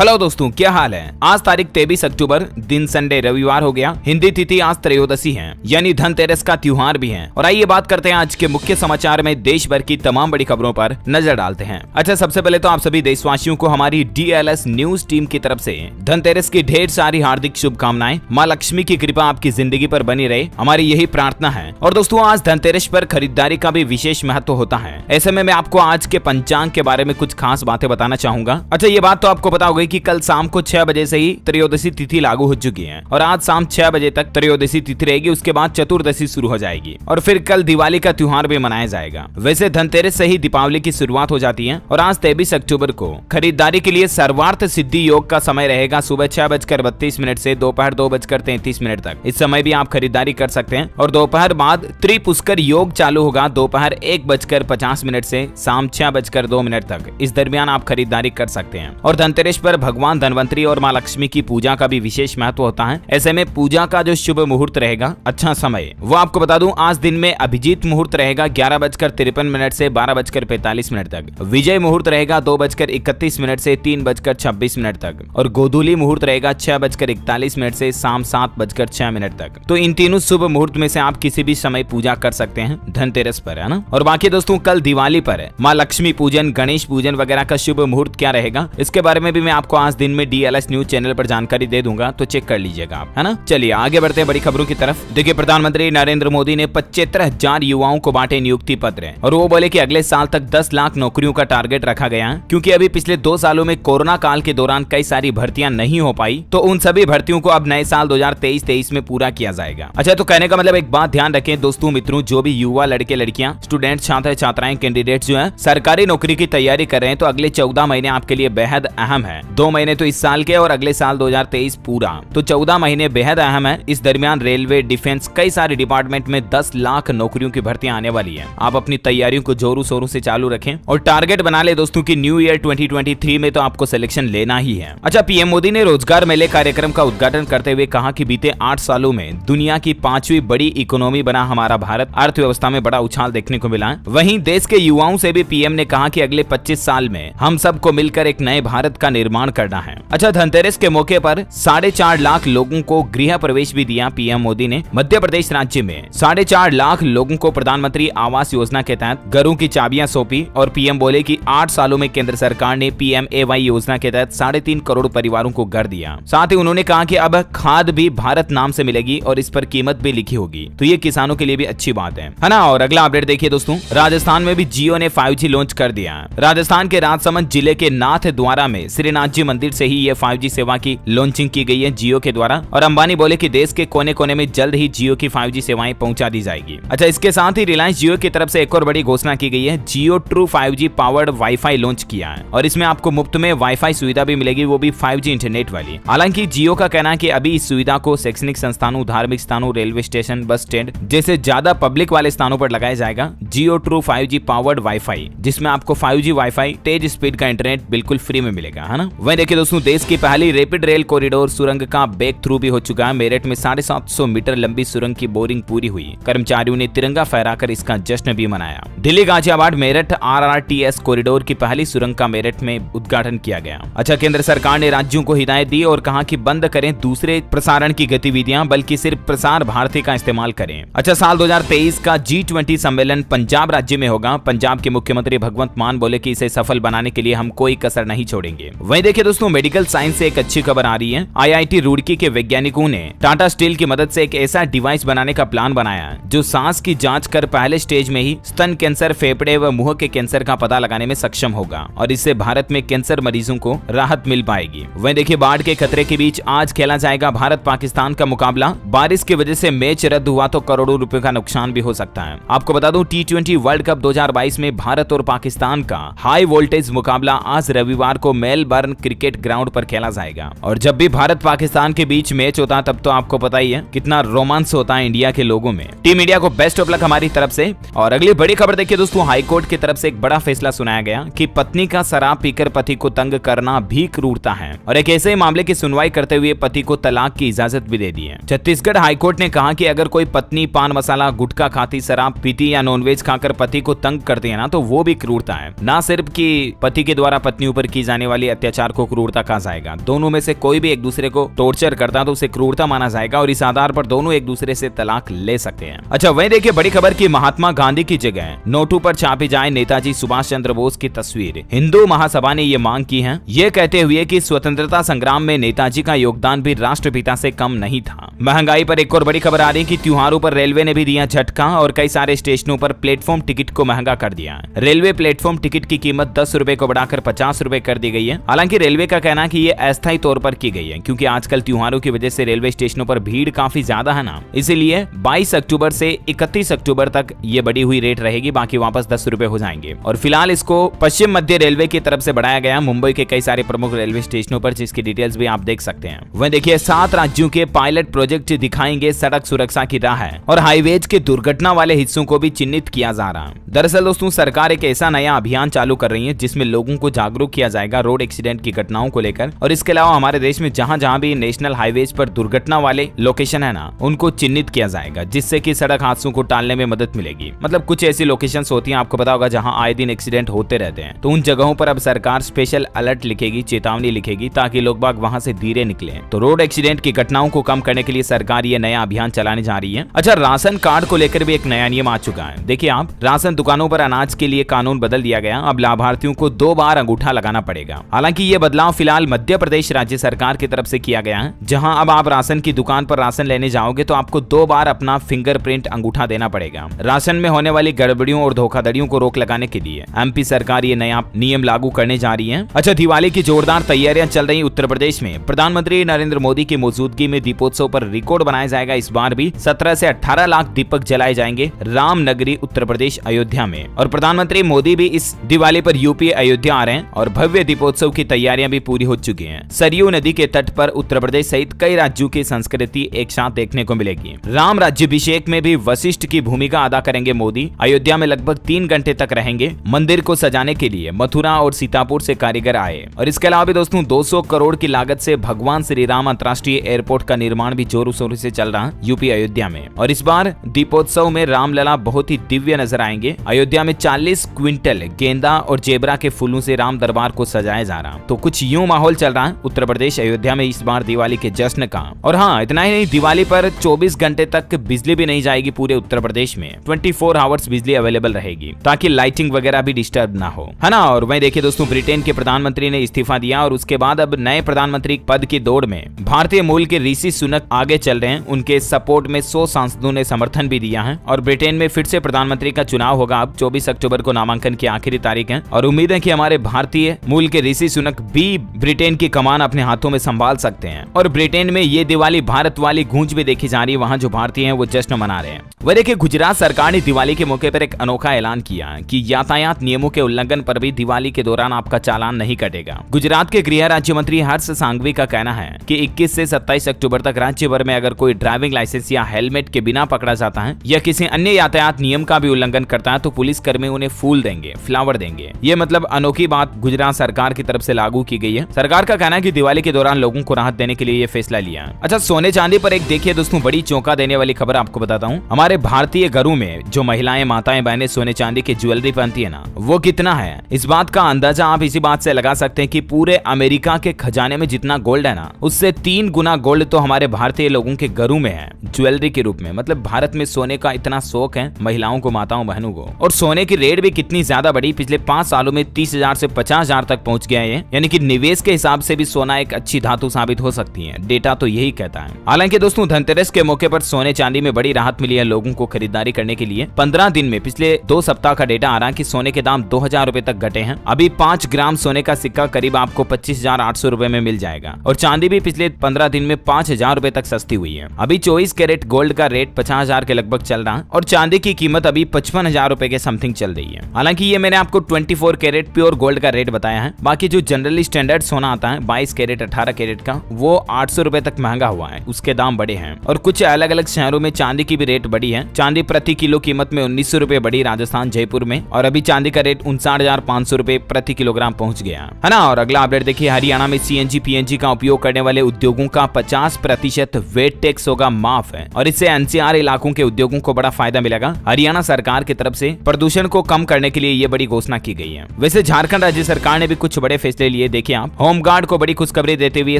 Hello दोस्तों, क्या हाल है। आज तारीख 23 अक्टूबर, दिन संडे रविवार हो गया। हिंदी तिथि आज त्रयोदशी है, यानी धनतेरस का त्योहार भी है। और आइए बात करते हैं आज के मुख्य समाचार में देश भर की तमाम बड़ी खबरों पर नजर डालते हैं। अच्छा, सबसे पहले तो आप सभी देशवासियों को हमारी DLS न्यूज टीम की तरफ से धनतेरस की ढेर सारी हार्दिक शुभकामनाएं। माँ लक्ष्मी की कृपा आपकी जिंदगी पर बनी रहे, हमारी यही प्रार्थना है। और दोस्तों, आज धनतेरस पर खरीदारी का भी विशेष महत्व होता है। ऐसे में मैं आपको आज के पंचांग के बारे में कुछ खास बातें बताना चाहूंगा। अच्छा, ये बात तो आपको पता होगी कि कल शाम को 6 बजे से ही त्रयोदशी तिथि लागू हो चुकी है और आज शाम 6 बजे तक त्रयोदशी तिथि रहेगी। उसके बाद चतुर्दशी शुरू हो जाएगी और फिर कल दिवाली का त्योहार भी मनाया जाएगा। वैसे धनतेरस से ही दीपावली की शुरुआत हो जाती है और आज 23 अक्टूबर को खरीदारी के लिए सर्वार्थ सिद्धि योग का समय रहेगा सुबह 6:32 से दोपहर 2:33 तक। इस समय भी आप खरीदारी कर सकते हैं और दोपहर बाद त्रिपुष्कर योग चालू होगा दोपहर 1:50 से शाम 6:02 तक। इस दरमियान आप खरीदारी कर सकते हैं। और धनतेरस पर भगवान धनवंतरी और माँ लक्ष्मी की पूजा का भी विशेष महत्व होता है। ऐसे में पूजा का जो शुभ मुहूर्त रहेगा, अच्छा समय, वो आपको बता दूं, आज दिन में अभिजीत मुहूर्त रहेगा 11:53 से 12:45 तक। विजय मुहूर्त रहेगा 2:31 से 3:26 तक और गोधूली मुहूर्त रहेगा 6:41 से शाम 7:06 तक। तो इन तीनों शुभ मुहूर्त में से आप किसी भी समय पूजा कर सकते हैं धनतेरस पर, है ना। और बाकी दोस्तों, कल दिवाली पर माँ लक्ष्मी पूजन, गणेश पूजन वगैरह का शुभ मुहूर्त क्या रहेगा, इसके बारे में भी मैं आपको आज दिन में DLS न्यूज चैनल पर जानकारी दे दूंगा, तो चेक कर लीजिएगा आप, है ना। चलिए आगे बढ़ते हैं बड़ी खबरों की तरफ। देखिए, प्रधानमंत्री नरेंद्र मोदी ने 75,000 युवाओं को बांटे नियुक्ति पत्र और वो बोले कि अगले साल तक 10 लाख नौकरियों का टारगेट रखा गया है, क्योंकि अभी पिछले 2 सालों में कोरोना काल के दौरान कई सारी भर्तियां नहीं हो पाई, तो उन सभी भर्तियों को अब नए साल 2023 में पूरा किया जाएगा। अच्छा, तो कहने का मतलब एक बात ध्यान रखें दोस्तों मित्रों, जो भी युवा लड़के लड़कियां, स्टूडेंट, छात्र छात्राएं, कैंडिडेट जो है सरकारी नौकरी की तैयारी कर रहे हैं, तो अगले 14 महीने आपके लिए बेहद अहम है। 2 महीने तो इस साल के और अगले साल 2023 पूरा, तो 14 महीने बेहद अहम है। इस दरमियान रेलवे, डिफेंस, कई सारे डिपार्टमेंट में 10 लाख नौकरियों की भर्तियां आने वाली है। आप अपनी तैयारियों को जोरों शोरों से चालू रखें और टारगेट बना ले दोस्तों की न्यू ईयर 2023 में तो आपको सिलेक्शन लेना ही है। अच्छा, पीएम मोदी ने रोजगार मेले कार्यक्रम का उद्घाटन करते हुए कहा कि बीते 8 सालों में दुनिया की 5वीं बड़ी इकोनॉमी बना हमारा भारत। अर्थव्यवस्था में बड़ा उछाल देखने को मिला है। वहीं देश के युवाओं से भी पीएम ने कहा कि अगले 25 साल में हम सबको मिलकर एक नए भारत का निर्माण करना है। अच्छा, धनतेरस के मौके पर 4.5 लाख लोगों को गृह प्रवेश भी दिया पीएम मोदी ने। मध्य प्रदेश राज्य में 4.5 लाख लोगों को प्रधानमंत्री आवास योजना के तहत घरों की चाबियां सौंपी और पीएम बोले कि 8 सालों में केंद्र सरकार ने PMAY योजना के तहत 3.5 करोड़ परिवारों को घर दिया। साथ ही उन्होंने कहा कि अब खाद भी भारत नाम से मिलेगी और इस पर कीमत भी लिखी होगी, तो ये किसानों के लिए भी अच्छी बात है ना। और अगला अपडेट देखिए दोस्तों, राजस्थान में भी जियो ने 5G लॉन्च कर दिया। राजस्थान के राजसमंद जिले के नाथ द्वारा में श्रीनाथ जी मंदिर से ही ये 5G सेवा की लॉन्चिंग की गई है जियो के द्वारा। और अंबानी बोले कि देश के कोने कोने में जल्द ही जियो की 5G सेवाएं पहुंचा दी जाएगी। अच्छा, इसके साथ ही रिलायंस जियो की तरफ से एक और बड़ी घोषणा की गई है। Jio true 5G powered wifi launch किया है और इसमें आपको मुफ्त में वाईफाई सुविधा भी मिलेगी, वो भी 5G इंटरनेट वाली। हालांकि जियो का कहना है कि अभी इस सुविधा को शैक्षणिक संस्थानों, धार्मिक स्थानों, रेलवे स्टेशन, बस स्टैंड जैसे ज्यादा पब्लिक वाले स्थानों पर लगाया जाएगा जियो ट्रू 5G पावर्ड वाईफाई, जिसमें आपको 5G वाईफाई तेज स्पीड का इंटरनेट बिल्कुल फ्री में मिलेगा, है ना। वहीं देखिए दोस्तों, देश की पहली रैपिड रेल कॉरिडोर सुरंग का बैक थ्रू भी हो चुका है। मेरठ में 750 मीटर लंबी सुरंग की बोरिंग पूरी हुई। कर्मचारियों ने तिरंगा फहराकर इसका जश्न भी मनाया। दिल्ली गाजियाबाद मेरठ RRTS कॉरिडोर की पहली सुरंग का मेरठ में उद्घाटन किया गया। अच्छा, केंद्र सरकार ने राज्यों को हिदायत दी और कहा कि बंद करें दूसरे प्रसारण की गतिविधियां, बल्कि सिर्फ प्रसार भारती का इस्तेमाल करें। अच्छा, साल 2023 का G20 सम्मेलन पंजाब राज्य में होगा। पंजाब के मुख्यमंत्री भगवंत मान बोले कि इसे सफल बनाने के लिए हम कोई कसर नहीं छोड़ेंगे। वहीं देखिए दोस्तों, मेडिकल साइंस से एक अच्छी खबर आ रही है। IIT रुड़की के वैज्ञानिकों ने टाटा स्टील की मदद से एक ऐसा डिवाइस बनाने का प्लान बनाया है जो सांस की जांच कर पहले स्टेज में ही स्तन कैंसर, फेफड़े व मुंह के कैंसर का पता लगाने में सक्षम होगा और इससे भारत में कैंसर मरीजों को राहत मिल पाएगी। वहीं देखिए, बाढ़ के खतरे के बीच आज खेला जाएगा भारत पाकिस्तान का मुकाबला। बारिश की वजह से मैच रद्द हुआ तो करोड़ों रुपए का नुकसान भी हो सकता है। आपको बता दूं, T20 वर्ल्ड कप 2022 में भारत और पाकिस्तान का हाई वोल्टेज मुकाबला आज रविवार को मेलबर्न क्रिकेट ग्राउंड पर खेला जाएगा। और जब भी भारत पाकिस्तान के बीच मैच होता है तब तो आपको पता ही है कितना रोमांस होता है इंडिया के लोगों में। टीम इंडिया को बेस्ट ऑफ लक हमारी तरफ से। और अगली बड़ी खबर देखिए दोस्तों, हाई कोर्ट की तरफ से एक बड़ा फैसला सुनाया गया कि पत्नी का शराब पीकर पति को तंग करना भी क्रूरता है और एक ऐसे मामले की सुनवाई करते हुए पति को तलाक की इजाजत भी दे दी है। छत्तीसगढ़ हाईकोर्ट ने कहा कि अगर कोई पत्नी पान मसाला, गुटखा खाती, शराब पीती या नॉनवेज खाकर पति को तंग करती है ना, तो वो भी क्रूरता है। ना सिर्फ कि पति के द्वारा पत्नियों पर की जाने वाली अत्याचार आधार को क्रूरता कहा जाएगा। दोनों में से कोई भी एक दूसरे को टॉर्चर करता तो उसे क्रूरता माना जाएगा और इस आधार पर दोनों एक दूसरे से तलाक ले सकते हैं। अच्छा, वहीं देखिए बड़ी खबर की महात्मा गांधी की जगह नोटों पर छापी जाए नेताजी सुभाष चंद्र बोस की तस्वीर। हिंदू महासभा ने ये मांग की है, ये कहते हुए कि स्वतंत्रता संग्राम में नेताजी का योगदान भी राष्ट्रपिता से कम नहीं था। महंगाई पर एक और बड़ी खबर आ रही है कि त्योहारों पर रेलवे ने भी दिया झटका और कई सारे स्टेशनों पर प्लेटफॉर्म टिकट को महंगा कर दिया। रेलवे प्लेटफॉर्म टिकट की कीमत 10 रुपए को बढ़ाकर 50 रुपए कर दी गई है। हालांकि रेलवे का कहना है कि ये अस्थायी तौर पर की गई है, क्योंकि आजकल त्योहारों की वजह से रेलवे स्टेशनों पर भीड़ काफी ज्यादा है ना, इसीलिए 22 अक्टूबर से 31 अक्टूबर तक ये बढ़ी हुई रेट रहेगी, बाकी वापस 10 रुपए हो जाएंगे। और फिलहाल इसको पश्चिम मध्य रेलवे की तरफ से बढ़ाया गया मुंबई के कई सारे प्रमुख रेलवे स्टेशनों पर, जिसकी डिटेल्स भी आप देख सकते हैं। वहीं देखिए 7 राज्यों के पायलट प्रोजेक्ट दिखाएंगे सड़क सुरक्षा की राह और हाईवेज के दुर्घटना वाले हिस्सों को भी चिन्हित किया जा रहा है। दरअसल दोस्तों, सरकार एक ऐसा नया अभियान चालू कर रही है जिसमें लोगों को जागरूक किया जाएगा रोड एक्सीडेंट की घटनाओं को लेकर, और इसके अलावा हमारे देश में जहां जहां भी नेशनल हाईवेज पर दुर्घटना वाले लोकेशन है ना, उनको चिन्हित किया जाएगा, जिससे कि सड़क हादसों को टालने में मदद मिलेगी। मतलब कुछ ऐसी लोकेशंस होती हैं, आपको पता होगा, जहां आए दिन एक्सीडेंट होते रहते हैं, तो उन जगहों पर अब सरकार स्पेशल अलर्ट लिखेगी, चेतावनी लिखेगी, ताकि लोग बाग वहां से धीरे निकले। तो रोड एक्सीडेंट की घटनाओं को कम करने के लिए सरकार ये नया अभियान चलाने जा रही है। अच्छा, राशन कार्ड को लेकर भी एक नया नियम आ चुका है। देखिए आप, राशन दुकानों पर अनाज के लिए कानून बदल दिया गया। अब लाभार्थियों को 2 बार अंगूठा लगाना पड़ेगा। हालांकि ये बदलाव फिलहाल मध्य प्रदेश राज्य सरकार की तरफ से किया गया है, जहां अब आप राशन की दुकान पर राशन लेने जाओगे तो आपको 2 बार अपना फिंगरप्रिंट अंगूठा देना पड़ेगा। राशन में होने वाली गड़बड़ियों और धोखाधड़ियों को रोक लगाने के लिए एमपी सरकार ये नया नियम लागू करने जा रही है। अच्छा, दिवाली की जोरदार तैयारियां चल रही उत्तर प्रदेश में। प्रधानमंत्री नरेंद्र मोदी की मौजूदगी में दीपोत्सव पर रिकॉर्ड बनाया जाएगा। इस बार भी 17 से 18 लाख दीपक जलाए जाएंगे रामनगरी उत्तर प्रदेश अयोध्या में। और प्रधानमंत्री मोदी भी इस दिवाली पर यूपी अयोध्या आ रहे हैं और भव्य दीपोत्सव की तैयारियां भी पूरी हो चुकी हैं। सरयू नदी के तट पर उत्तर प्रदेश सहित कई राज्यों की संस्कृति एक साथ देखने को मिलेगी। राम राज्याभिषेक में भी वशिष्ठ की भूमिका अदा करेंगे मोदी। अयोध्या में लगभग 3 घंटे तक रहेंगे। मंदिर को सजाने के लिए मथुरा और सीतापुर से कारीगर आए। और इसके अलावा भी दोस्तों 200 करोड़ की लागत से भगवान श्री राम अंतर्राष्ट्रीय एयरपोर्ट का निर्माण भी जोरों शोरों से चल रहा है यूपी अयोध्या में। और इस बार दीपोत्सव में रामलला बहुत ही दिव्य नजर आएंगे। अयोध्या में 40 क्विंटल गेंदा और जेबरा के फूलों से राम दरबार को सजाया जा रहा। तो कुछ यूं माहौल चल रहा है उत्तर प्रदेश अयोध्या में इस बार दिवाली के जश्न का। और हाँ, इतना ही नहीं, दिवाली पर 24 घंटे तक बिजली भी नहीं जाएगी पूरे उत्तर प्रदेश में। 24 आवर्स बिजली अवेलेबल रहेगी, ताकि लाइटिंग वगैरह भी डिस्टर्ब ना हो, है ना। और वहीं देखिए दोस्तों, ब्रिटेन के प्रधानमंत्री ने इस्तीफा दिया और उसके बाद अब नए प्रधानमंत्री पद की दौड़ में भारतीय मूल के ऋषि सुनक आगे चल रहे हैं। उनके सपोर्ट में 100 सांसदों ने समर्थन भी दिया है और ब्रिटेन में फिर से प्रधानमंत्री का चुनाव होगा। अब 24 अक्टूबर को नामांकन की आखिरी तारीख है और उम्मीद है कि हमारे भारतीय मूल के ऋषि सुनक भी ब्रिटेन की कमान अपने हाथों में संभाल सकते हैं। और ब्रिटेन में ये दिवाली भारत वाली गूंज भी देखी जा रही है, वहाँ जो भारतीय हैं वो जश्न मना रहे हैं। वह देखिए, गुजरात सरकार ने दिवाली के मौके पर एक अनोखा ऐलान किया कि यातायात नियमों के उल्लंघन पर भी दिवाली के दौरान आपका चालान नहीं कटेगा। गुजरात के गृह राज्य मंत्री हर्ष सांघवी का कहना है कि 21 से 27 अक्टूबर तक राज्य भर में अगर कोई ड्राइविंग लाइसेंस या हेलमेट के बिना पकड़ा जाता है या किसी अन्य यातायात नियम का भी उल्लंघन करता है तो पुलिस कर्मी उन्हें फूल देंगे, फ्लावर देंगे। ये मतलब अनोखी बात गुजरात सरकार की तरफ से लागू की गई है। सरकार का कहना है कि दिवाली के दौरान लोगों को राहत देने के लिए ये फैसला लिया है। अच्छा, सोने चांदी पर एक देखिए दोस्तों बड़ी चौंका देने वाली खबर आपको बताता हूँ। हमारे भारतीय घरों में जो महिलाएं, माताएं, बहनें सोने चांदी की ज्वेलरी पहनती है ना, वो कितना है, इस बात का अंदाजा आप इसी बात से लगा सकते हैं कि पूरे अमेरिका के खजाने में जितना गोल्ड है ना, उससे 3 गुना गोल्ड तो हमारे भारतीय लोगों के घरों में है ज्वेलरी के रूप में। मतलब भारत में सोने का इतना शौक है महिलाओं को, माताओं बहनों को। और सोने की रेट भी कितनी ज्यादा बढ़ी, पिछले 5 सालों में 30,000 से 50,000 तक पहुंच गया है। यानी कि निवेश के हिसाब से भी सोना एक अच्छी धातु साबित हो सकती है, डेटा तो यही कहता है। हालांकि दोस्तों, धनतेरस के मौके पर सोने चांदी में बड़ी राहत मिली है लोगों को खरीदारी करने के लिए। 15 दिन में पिछले 2 सप्ताह का डेटा आ रहा है कि सोने के दाम 2000 रुपए तक घटे हैं। अभी 5 ग्राम सोने का सिक्का करीब आपको 25,800 रुपए में मिल जाएगा। और चांदी भी पिछले 15 दिन में 5,000 रुपए तक सस्ती हुई है। अभी 24 कैरेट गोल्ड का रेट 50,000 के लगभग चल रहा है और चांदी की कीमत अभी 55,000 रुपए के समथिंग चल रही है। हालांकि ये मैंने आपको 24 कैरेट प्योर गोल्ड का रेट बताया है। बाकी जो जनरली स्टैंडर्ड सोना आता है 22 कैरेट 18 कैरेट का, वो 800 रुपए तक महंगा हुआ है, उसके दाम बढ़े हैं। और कुछ अलग अलग शहरों में चांदी की भी रेट बढ़ी है। चांदी प्रति किलो कीमत में 1900 रुपए बढ़ी राजस्थान जयपुर में, और अभी चांदी का रेट 59,500 रुपए प्रति किलोग्राम पहुंच गया है ना। और अगला अपडेट देखिए, हरियाणा में CNG PNG का उपयोग करने वाले उद्योगों का 50% वेट टैक्स होगा माफ है और इससे NCR इलाकों के उद्योगों को बड़ा फायदा मिलेगा। हरियाणा सरकार की तरफ से प्रदूषण को कम करने के लिए ये बड़ी घोषणा की गई है। वैसे झारखंड राज्य सरकार ने भी कुछ बड़े फैसले लिए देखिए आप, होमगार्ड को बड़ी खुशखबरी देते हुए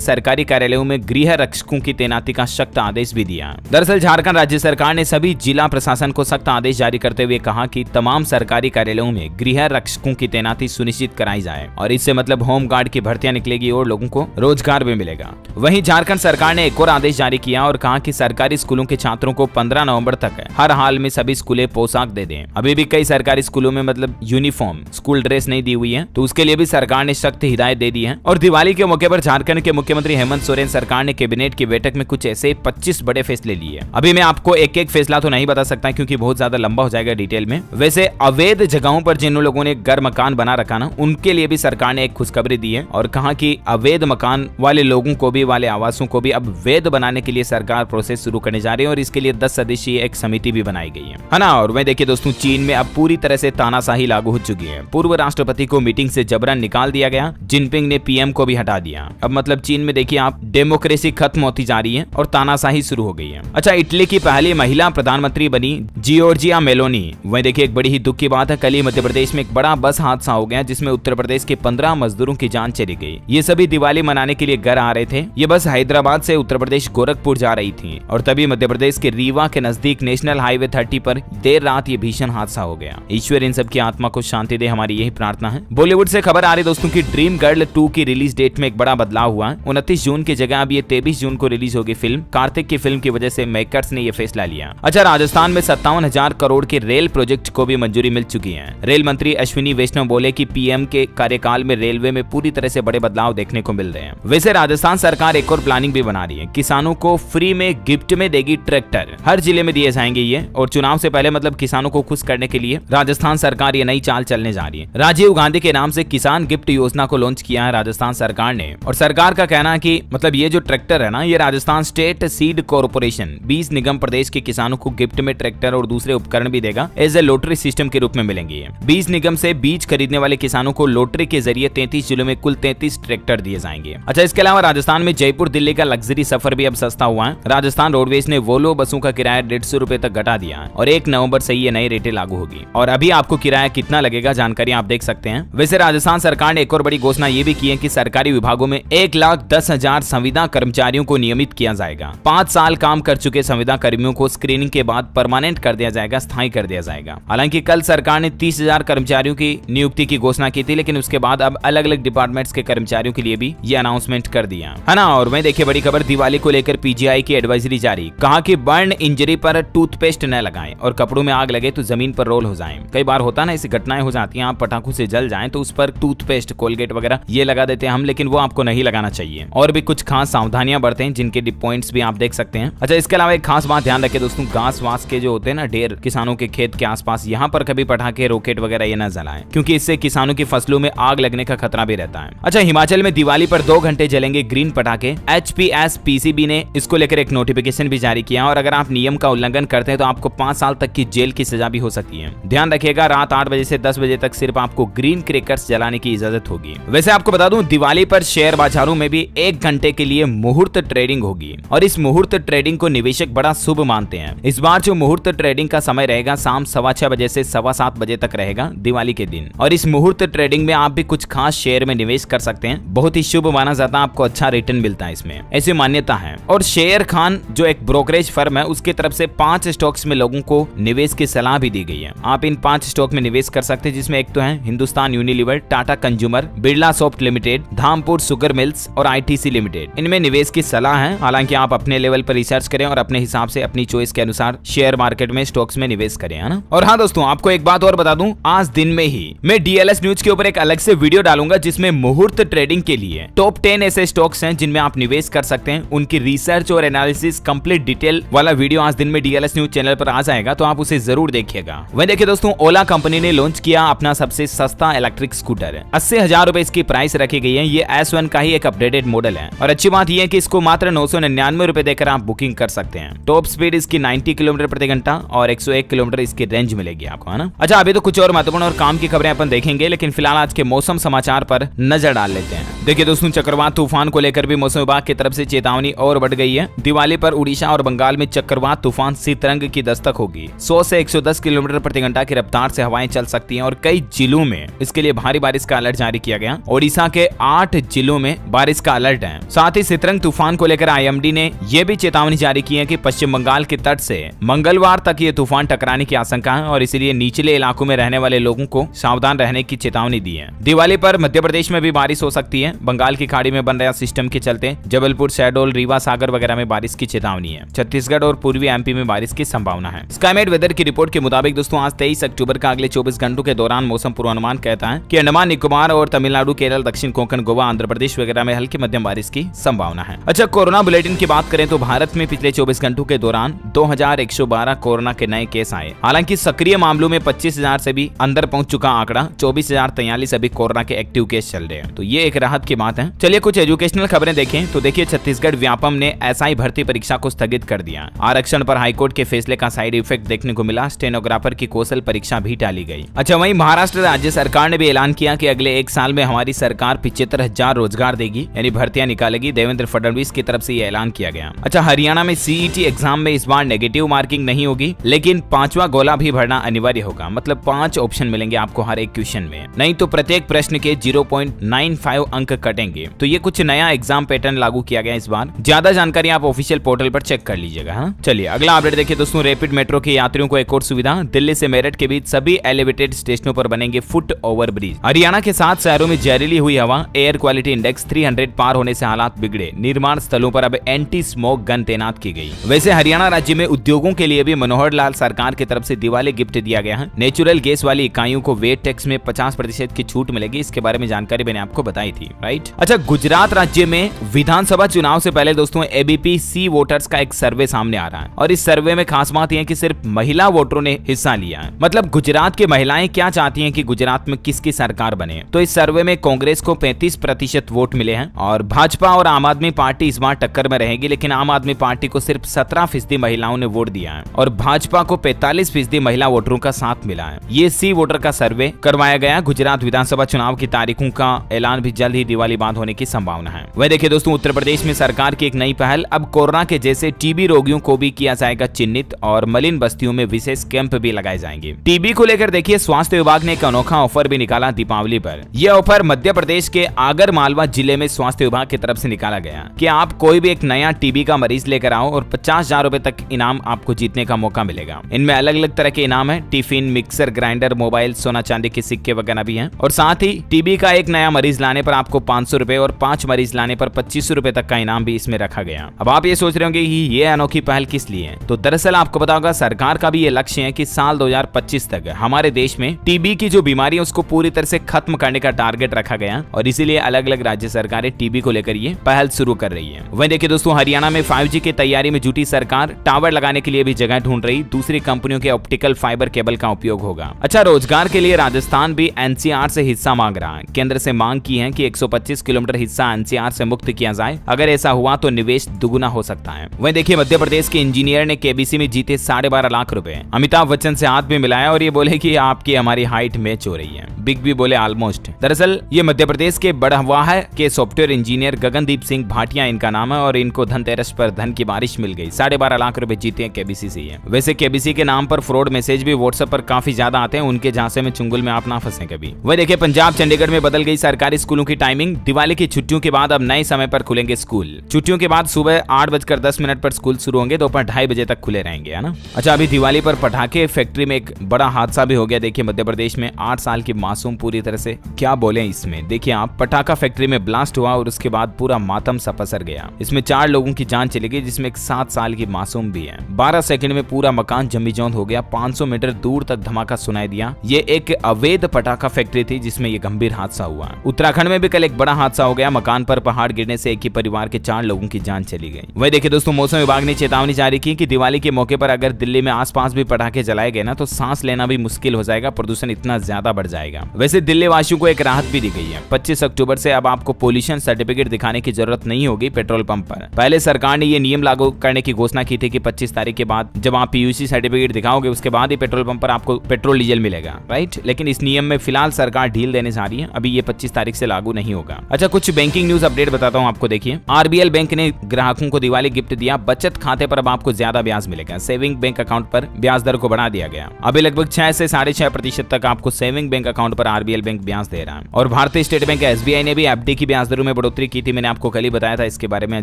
सरकारी कार्यालयों में गृह रक्षकों की तैनाती का सख्त आदेश भी दिया। दरअसल झारखंड राज्य सरकार ने सभी जिला प्रशासन को सख्त आदेश जारी करते हुए कहा कि तमाम सरकारी कार्यालयों में गृह रक्षकों की तैनाती सुनिश्चित कराई जाए और इससे मतलब होमगार्ड की भर्तियां निकलेगी और लोगों को रोजगार भी मिलेगा। वहीं झारखंड सरकार ने एक और आदेश जारी किया और कहा कि सरकारी स्कूलों के छात्रों को 15 नवंबर तक हर हाल में सभी स्कूलें पोशाक दे दें। अभी भी कई सरकारी स्कूलों में मतलब यूनिफॉर्म स्कूल ड्रेस नहीं दी हुई है, तो उसके लिए भी सरकार ने सख्त हिदायत दे दी है। और दिवाली के मौके पर झारखंड के मुख्यमंत्री हेमंत सोरेन सरकार ने कैबिनेट की बैठक में कुछ ऐसे 25 बड़े फैसले लिए। अभी मैं आपको एक एक फैसला तो नहीं बता सकता क्योंकि बहुत ज्यादा लंबा हो जाएगा डिटेल में। वैसे अवैध जगहों पर जिन लोगों ने घर मकान बना रखा ना, उनके लिए भी सरकार ने एक खुशखबरी दी है और कहा कि अवैध मकान वाले लोगों को भी, वाले आवासों को भी अब वैध बनाने के लिए सरकार प्रोसेस शुरू करने जा रही है और इसके लिए 10 सदस्यीय एक समिति भी बनाई गई है ना। और वह देखिए दोस्तों, चीन में अब पूरी तरह से तानाशाही लागू हो चुकी है। पूर्व राष्ट्रपति को मीटिंग से जबरन निकाल दिया गया, जिनपिंग ने पीएम को भी हटा दिया। अब मतलब चीन में देखिए आप, डेमोक्रेसी खत्म होती जा रही है और तानाशाही शुरू हो गई है। अच्छा, इटली की पहली महिला प्रधानमंत्री बनी जियोर्जिया मेलोनी। वह देखिए एक बड़ी ही दुख की बात है, कल ही मध्य प्रदेश में एक बड़ा बस हादसा हो गया जिसमें उत्तर प्रदेश के 15 मजदूरों की जान चली गई। ये सभी दिवाली मनाने के लिए घर आ रहे थे। ये बस हैदराबाद से उत्तर प्रदेश गोरखपुर जा रही थी और तभी मध्य प्रदेश के रीवा के नजदीक नेशनल हाईवे 30 पर देर रात ये भीषण हादसा हो गया। ईश्वर इन सब की आत्मा को शांति दे, हमारी यही प्रार्थना है। बॉलीवुड से खबर आ रही दोस्तों की ड्रीम गर्ल 2 की रिलीज डेट में एक बड़ा बदलाव हुआ। 29 जून की जगह अब ये 23 जून को रिलीज होगी फिल्म। कार्तिक की फिल्म की वजह से मेकर्स ने ये फैसला लिया। अच्छा, राजस्थान में 57,000 करोड़ के रेल प्रोजेक्ट को भी मंजूरी मिल चुकी है। रेल मंत्री अश्विनी वैष्णव बोले कि पीएम के कार्यकाल में रेलवे में पूरी तरह से बड़े बदलाव देखने को मिल रहे हैं। वैसे राजस्थान सरकार एक और प्लानिंग भी बना रही है, किसानों को फ्री में गिफ्ट में देगी ट्रैक्टर। हर जिले में दिए जाएंगे ये, और चुनाव से पहले मतलब किसानों को खुश करने के लिए राजस्थान सरकार ये नई चाल चलने जा रही है। राजीव गांधी के नाम से किसान गिफ्ट योजना को लॉन्च किया है राजस्थान सरकार ने, और सरकार का कहना है कि मतलब ये जो ट्रैक्टर है ना, ये राजस्थान स्टेट सीड कॉर्पोरेशन 20 निगम प्रदेश के किसानों को गिफ्ट में ट्रैक्टर और दूसरे उपकरण भी देगा। एज ए लॉटरी सिस्टम के रूप में मिलेंगे। 20 निगम से बीज खरीदने वाले किसानों को लॉटरी के जरिए 33 जिलों में कुल 33 ट्रैक्टर दिए जाएंगे। अच्छा, इसके अलावा राजस्थान में जयपुर दिल्ली का लग्जरी सफर भी अब सस्ता हुआ है। राजस्थान रोडवेज ने वोल्वो बसों का किराया 150 रुपए तक घटा दिया और 1 नवंबर से ये नई रेटें लागू होगी। और अभी आपको किराया कितना लगेगा जानकारी आप देख सकते हैं। वैसे राजस्थान सरकार ने एक और बड़ी घोषणा ये भी की है कि सरकारी विभागों में 1,10,000 संविदा कर्मचारियों को नियमित किया जाएगा। 5 साल काम कर चुके संविदा कर्मियों को स्क्रीनिंग के बाद परमानेंट कर दिया जाएगा, स्थायी कर दिया जाएगा। हालांकि कल सरकार ने 30,000 कर्मचारियों की नियुक्ति की घोषणा की थी, लेकिन उसके बाद अब अलग अलग डिपार्टमेंट्स के कर्मचारियों के लिए भी ये अनाउंसमेंट कर दिया है ना। और वहीं देखिए बड़ी खबर, दिवाली को लेकर पीजीआई की एडवाइजरी जारी। कहा कि बर्न इंजरी पर टूथपेस्ट न लगाएं और कपड़ों में आग लगे तो जमीन पर रोल हो जाएं। कई बार होता है ना, ऐसी घटनाएं हो जाती हैं, आप पटाखों से जल जाएं तो उस पर टूथपेस्ट, कोलगेट वगैरह ये लगा देते हैं हम, लेकिन वो आपको नहीं लगाना चाहिए। और भी कुछ खास सावधानियां बरतें जिनके पॉइंट्स भी आप देख सकते हैं। अच्छा, इसके अलावा एक खास बात ध्यान रखें दोस्तों, घास वास के जो होते हैं ना ढेर किसानों के खेत के आसपास, यहाँ पर कभी पटाखे, रॉकेट वगैरह ये न जलाएं, क्योंकि इससे किसानों की फसलों में आग लगने का खतरा भी रहता है। अच्छा, हिमाचल में दिवाली पर 2 घंटे जलेंगे ग्रीन पटाखे। HPSPCB ने इसको लेकर एक नोटिफिकेशन भी जारी किया और अगर आप नियम का उल्लंघन करते हैं तो आपको 5 साल तक की जेल की सजा भी हो सकती है। ध्यान रखिएगा, रात 8 बजे से 10 बजे तक सिर्फ आपको ग्रीन क्रैकर्स जलाने की इजाजत होगी। वैसे आपको बता दूं, दिवाली पर शेयर बाजारों में भी 1 घंटे के लिए मुहूर्त ट्रेडिंग होगी और इस मुहूर्त ट्रेडिंग को निवेशक बड़ा शुभ मानते हैं। इस बार जो मुहूर्त ट्रेडिंग का समय रहेगा शाम 6:15 बजे से 7:15 बजे तक रहेगा दिवाली के दिन, और इस मुहूर्त ट्रेडिंग में आप भी कुछ खास शेयर में निवेश कर सकते हैं। बहुत ही शुभ माना जाता है, आपको अच्छा रिटर्न मिलता है इसमें, ऐसी मान्यता है। और शेयर खान जो एक ब्रोकरेज फर्म है, उसकी तरफ से 5 स्टॉक्स में लोगों को निवेश की सलाह भी दी गई है। आप इन 5 स्टॉक में निवेश कर सकते हैं, जिसमें एक तो है Hindustan Unilever, Tata consumer, Birla soft limited, Dhampur sugar mills और ITC लिमिटेड। इनमें निवेश की सलाह है, हालांकि आप अपने लेवल पर रिसर्च करें और अपने हिसाब से अपनी चॉइस के अनुसार शेयर मार्केट में स्टॉक्स में निवेश करें, है ना। और हाँ दोस्तों, आपको एक बात और बता दूं, आज दिन में ही मैं DLS न्यूज के ऊपर एक अलग से वीडियो डालूंगा जिसमें मुहूर्त ट्रेडिंग के लिए टॉप 10 ऐसे स्टॉक्स हैं जिनमें आप निवेश कर सकते हैं। उनकी रिसर्च और एनालिसिस कंप्लीट डिटेल वाला वीडियो आज दिन में DLS न्यूज चैनल पर आ जाएगा, तो आप उसे जरूर देखिएगा। वहीं देखिए दोस्तों, ओला कंपनी ने लॉन्च किया अपना सबसे सस्ता इलेक्ट्रिक स्कूटर। 80,000 रुपए इसकी प्राइस रखी गई है। ये S1 का ही एक अपडेटेड मॉडल है और अच्छी बात यह है कि इसको मात्र 999 रुपए देकर आप बुकिंग कर सकते हैं। टॉप स्पीड इसकी 90 किलोमीटर प्रति घंटा और 101 किलोमीटर इसकी रेंज मिलेगी आपको, है ना। अच्छा, अभी तो कुछ और महत्वपूर्ण और काम की खबरें अपन देखेंगे, लेकिन फिलहाल आज के मौसम समाचार पर नजर डाल लेते हैं। देखिए दोस्तों, चक्रवात तूफान को लेकर भी मौसम विभाग की तरफ से चेतावनी और बढ़ गई है। दिवाली पर उड़ीसा और बंगाल में चक्रवात तूफान सितरंग की दस्तक होगी। 100 से 110 किलोमीटर प्रति घंटा की रफ्तार से हवाएं चल सकती हैं और कई जिलों में इसके लिए भारी बारिश का अलर्ट जारी किया गया। ओडिशा के 8 जिलों में बारिश का अलर्ट है। साथ ही सितरंग तूफान को लेकर आईएमडी ने यह भी चेतावनी जारी की है कि पश्चिम बंगाल के तट से मंगलवार तक ये तूफान टकराने की आशंका है और इसलिए निचले इलाकों में रहने वाले लोगों को सावधान रहने की चेतावनी दी है। दिवाली पर मध्य प्रदेश में भी बारिश हो सकती है। बंगाल की खाड़ी में बन रहा सिस्टम के चलते जबलपुर, शहडोल, रीवा, सागर वगैरह में बारिश की चेतावनी है। छत्तीसगढ़ और पूर्वी एमपी में बारिश की संभावना है। स्काईमेट वेदर की रिपोर्ट के मुताबिक दोस्तों आज 23 अक्टूबर का अगले 24 घंटों के दौरान मौसम पूर्वानुमान कहता है कि अंडमान निकोबार और तमिलनाडु, केरल, दक्षिण कोंकण, गोवा, आंध्र प्रदेश वगैरह में हल्की मध्यम बारिश की संभावना है। अच्छा, कोरोना बुलेटिन की बात करें तो भारत में पिछले 24 घंटों के दौरान 2112 कोरोना के नए केस आए। हालांकि सक्रिय मामलों में 25,000 से भी अंदर पहुंच चुका आंकड़ा 24,043 अभी कोरोना के एक्टिव केस चल रहे हैं, तो ये एक राहत की बात है। चलिए कुछ एजुकेशनल खबरें देखें तो देखिए, छत्तीसगढ़ व्यापम ने एसआई भर्ती परीक्षा को स्थगित कर दिया। आरक्षण पर हाईकोर्ट के फैसले का साइड इफेक्ट देखने को मिला। स्टेनोग्राफर की कौशल परीक्षा भी टाली गई। अच्छा, वहीं महाराष्ट्र राज्य सरकार ने भी ऐलान किया कि अगले 1 साल में हमारी सरकार 75,000 रोजगार देगी, यानी भर्तियां निकालेगी। देवेंद्र फडणवीस की तरफ से यह ऐलान किया गया। अच्छा, हरियाणा में सीईटी एग्जाम में इस बार नेगेटिव मार्किंग नहीं होगी, लेकिन 5वां गोला भी भरना अनिवार्य होगा। मतलब 5 ऑप्शन मिलेंगे आपको हर एक क्वेश्चन में, नहीं तो प्रत्येक प्रश्न के 0.95 अंक कटेंगे। तो ये कुछ नया एग्जाम पैटर्न लागू किया गया इस बार। ज्यादा जानकारी आप ऑफिशियल पोर्टल पर चेक कर लीजिएगा। हाँ, चलिए अगला अपडेट देखिए दोस्तों। रैपिड मेट्रो के यात्रियों को एक और सुविधा। दिल्ली से मेरठ के बीच सभी एलिवेटेड स्टेशनों पर बनेंगे फुट ओवर ब्रिज। हरियाणा के 7 शहरों में जहरीली हुई हवा, एयर क्वालिटी इंडेक्स 300 पार होने से हालात बिगड़े। निर्माण स्थलों पर अब एंटी स्मोक गन तैनात की गई। वैसे हरियाणा राज्य में उद्योगों के लिए भी मनोहर लाल सरकार की तरफ से दिवाली गिफ्ट दिया गया है। नेचुरल गैस वाली इकाइयों को वेट टैक्स में 50% की छूट मिलेगी। इसके बारे में जानकारी मैंने आपको बताई थी, राइट। अच्छा, गुजरात राज्य में विधानसभा चुनाव से पहले दोस्तों एबीपी सी वोटर्स का एक सर्वे सामने आ रहा है और इस सर्वे में खास बात यह है कि सिर्फ महिला वोटरों ने हिस्सा लिया है। मतलब गुजरात की महिलाएं क्या चाहती हैं कि गुजरात में किसकी सरकार बने। तो इस सर्वे में कांग्रेस को 35% वोट मिले हैं और भाजपा और आम आदमी पार्टी इस बार टक्कर में रहेगी, लेकिन आम आदमी पार्टी को सिर्फ 17% महिलाओं ने वोट दिया है और भाजपा को 45% महिला वोटरों का साथ मिला है। ये सी वोटर का सर्वे करवाया गया। गुजरात विधानसभा चुनाव की तारीखों का ऐलान भी जल्द ही दिवाली बाद होने की संभावना है। वह देखिए दोस्तों, उत्तर प्रदेश में सरकार की एक नई पहल। अब कोरोना के जैसे टीबी रोगियों को भी किया जाएगा चिन्हित और मलिन बस्तियों में विशेष कैंप भी लगाए जाएंगे। टीबी को लेकर देखिए, स्वास्थ्य विभाग ने एक अनोखा ऑफर भी निकाला दीपावली पर। यह ऑफर मध्य प्रदेश के आगर मालवा जिले में स्वास्थ्य विभाग की तरफ से निकाला गया कि आप कोई भी एक नया टीबी का मरीज लेकर आओ और 50,000 रुपए तक इनाम आपको जीतने का मौका मिलेगा। इनमें अलग अलग तरह के इनाम है। टिफिन, मिक्सर ग्राइंडर, मोबाइल, सोना चांदी के सिक्के वगैरह भी हैं और साथ ही टीबी का एक नया मरीज लाने पर आपको 500 रुपए और 5 मरीज लाने पर 2500 रुपए तक का इनाम भी इसमें रखा गया। अब आप ये सोच रहे होंगे कि ये अनोखी पहल किस लिए है, तो दरअसल आपको पता होगा सरकार का भी ये लक्ष्य है कि साल 2025 तक हमारे देश में टीबी की जो बीमारी है उसको पूरी तरह से खत्म करने का टारगेट रखा गया और इसीलिए अलग अलग राज्य सरकारें टीबी को लेकर ये पहल शुरू कर रही है। वहीं देखिए दोस्तों, हरियाणा में 5G की तैयारी में जुटी सरकार। टावर लगाने के लिए भी जगह ढूंढ रही। दूसरी कंपनियों के ऑप्टिकल फाइबर केबल का उपयोग होगा। अच्छा, रोजगार के लिए राजस्थान भी एनसीआर से हिस्सा मांग रहा है। केंद्र से मांग की है कि 125 किलोमीटर हिस्सा एनसीआर से मुक्त किया जाए। अगर ऐसा हुआ तो निवेश दुगुना हो सकता है। वहीं देखिए, मध्य प्रदेश के इंजीनियर ने केबीसी में जीते 12.5 लाख रुपए। अमिताभ बच्चन से हाथ भी मिलाया और ये बोले कि आपकी हमारी हाइट मैच हो रही है। बिग बी बोले ऑलमोस्ट। दरअसल ये मध्य प्रदेश के बड़हवाहा के सॉफ्टवेयर इंजीनियर गगनदीप सिंह भाटिया इनका नाम है और इनको धनतेरस पर धन की बारिश मिल गई। 12.5 लाख रुपए जीते हैं केबीसी से। वैसे केबीसी के नाम पर फ्रॉड मैसेज भी व्हाट्सएप पर काफी ज्यादा आते हैं। उनके झांसे में चुंगल में आप ना फंसे कभी। वह देखिए, पंजाब चंडीगढ़ में बदल गई सरकारी स्कूलों की टाइमिंग। दिवाली की छुट्टियों के बाद अब नए समय पर खुलेंगे स्कूल। छुट्टियों के बाद सुबह 8:10 पर स्कूल शुरू होंगे, दोपहर 2:30 बजे तक खुले रहेंगे, है ना। अच्छा, अभी दिवाली पर पटाखे फैक्ट्री में एक बड़ा हादसा भी हो गया। देखिए, मध्य प्रदेश में 8 साल की मासूम पूरी तरह से क्या बोले इसमें। देखिए आप, पटाखा फैक्ट्री में ब्लास्ट हुआ और उसके बाद पूरा मातम सा पसर गया। इसमें 4 लोगों की जान चली गई, जिसमें एक 7 साल की मासूम भी है। 12 सेकंड में पूरा मकान जमीजौंद हो गया। 500 मीटर दूर तक धमाका सुनाई दिया। ये एक अवैध पटाखा फैक्ट्री थी जिसमें ये गंभीर हादसा हुआ। उत्तराखंड में भी कल एक बड़ा हादसा हो गया। मकान पर पहाड़ गिरने से एक ही परिवार के 4 लोगों की जान चली गई। वही देखिए दोस्तों, मौसम विभाग ने चेतावनी जारी की कि दिवाली के मौके पर अगर दिल्ली में आसपास भी पटाखे जलाए गए ना तो सांस लेना भी मुश्किल हो जाएगा। प्रदूषण इतना ज्यादा बढ़ जाएगा। वैसे दिल्ली वासियों को एक राहत भी दी गई है। 25 अक्टूबर से अब आपको पोल्यूशन सर्टिफिकेट दिखाने की जरूरत नहीं होगी पेट्रोल पंप पर। पहले सरकार ने ये नियम लागू करने की घोषणा की थी कि 25 तारीख के बाद जब आप पीयूसी सर्टिफिकेट दिखाओगे उसके बाद ही पेट्रोल पंप पर आपको पेट्रोल डीजल मिलेगा, राइट। लेकिन इस नियम में फिलहाल सरकार ढील देने जा रही है। अभी ये 25 तारीख से लागू नहीं होगा। अच्छा, कुछ बैंकिंग न्यूज अपडेट बताता हूँ आपको। देखिए, आरबीएल बैंक ने ग्राहकों को दिवाली गिफ्ट दिया। बचत खाते पर अब आपको ज्यादा ब्याज मिलेगा। सेविंग बैंक अकाउंट पर ब्याज दर को बढ़ा दिया गया। अभी लगभग 6 से 6.5% तक आपको सेविंग बैंक अकाउंट पर आरबीएल बैंक ब्याज दे रहा है और भारतीय स्टेट बैंक SBI ने भी FD की ब्याज दरों में बढ़ोतरी की थी। मैंने आपको कल ही बताया था इसके बारे में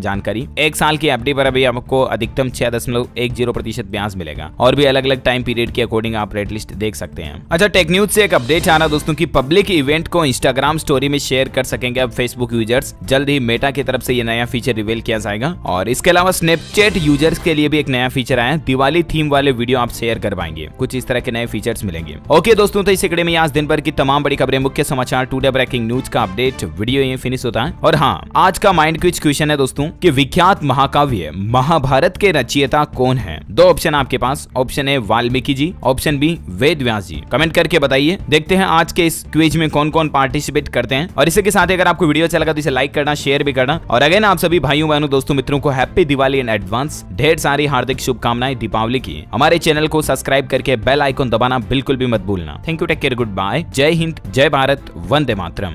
जानकारी। 1 साल की FD पर अभी आपको अधिकतम 6.10% ब्याज मिलेगा और भी अलग अलग टाइम पीरियड के अकॉर्डिंग आप रेट लिस्ट देख सकते हैं। अच्छा, टेक न्यूज से एक अपडेट आ रहा दोस्तों की पब्लिक इवेंट को इंस्टाग्राम स्टोरी में शेयर कर सकेंगे अब फेसबुक यूजर्स। जल्द ही मेटा की तरफ से ये नया फीचर रिवील किया जाएगा और इसके अलावा स्नैपचैट यूजर्स के लिए भी एक नया फीचर आया है। दिवाली थीम वाले वीडियो आप शेयर कर पाएंगे। कुछ इस तरह के नए फीचर्स मिलेंगे। ओके दोस्तों, तो इस कड़े में आज दिन भर की तमाम बड़ी खबरें, मुख्य समाचार, टुडे ब्रेकिंग न्यूज का अपडेट वीडियो ये फिनिश होता है। और हाँ, आज का माइंड क्विज क्वेश्चन है दोस्तों कि विख्यात महाकाव्य महाभारत के रचयिता कौन है? 2 ऑप्शन आपके पास। Option A Valmiki ji, option B Ved Vyas ji. Comment करके बताइए। देखते हैं आज के इस क्विज में कौन कौन पार्टिसिपेट करते हैं। और इसी के साथ अगर आपको वीडियो अच्छा लगा तो इसे लाइक करना, शेयर भी करना। और अगेन आप सभी भाइयों बहनों दोस्तों मित्रों को हैप्पी दिवाली इन एडवांस। ढेर सारी हार्दिक शुभकामनाएं दीपावली की। हमारे चैनल को सब्सक्राइब करके बेल आइकन दबाना बिल्कुल भी मत भूलना। Thank you, take care, good bye, जय हिंद, जय भारत, वंदे मातरम।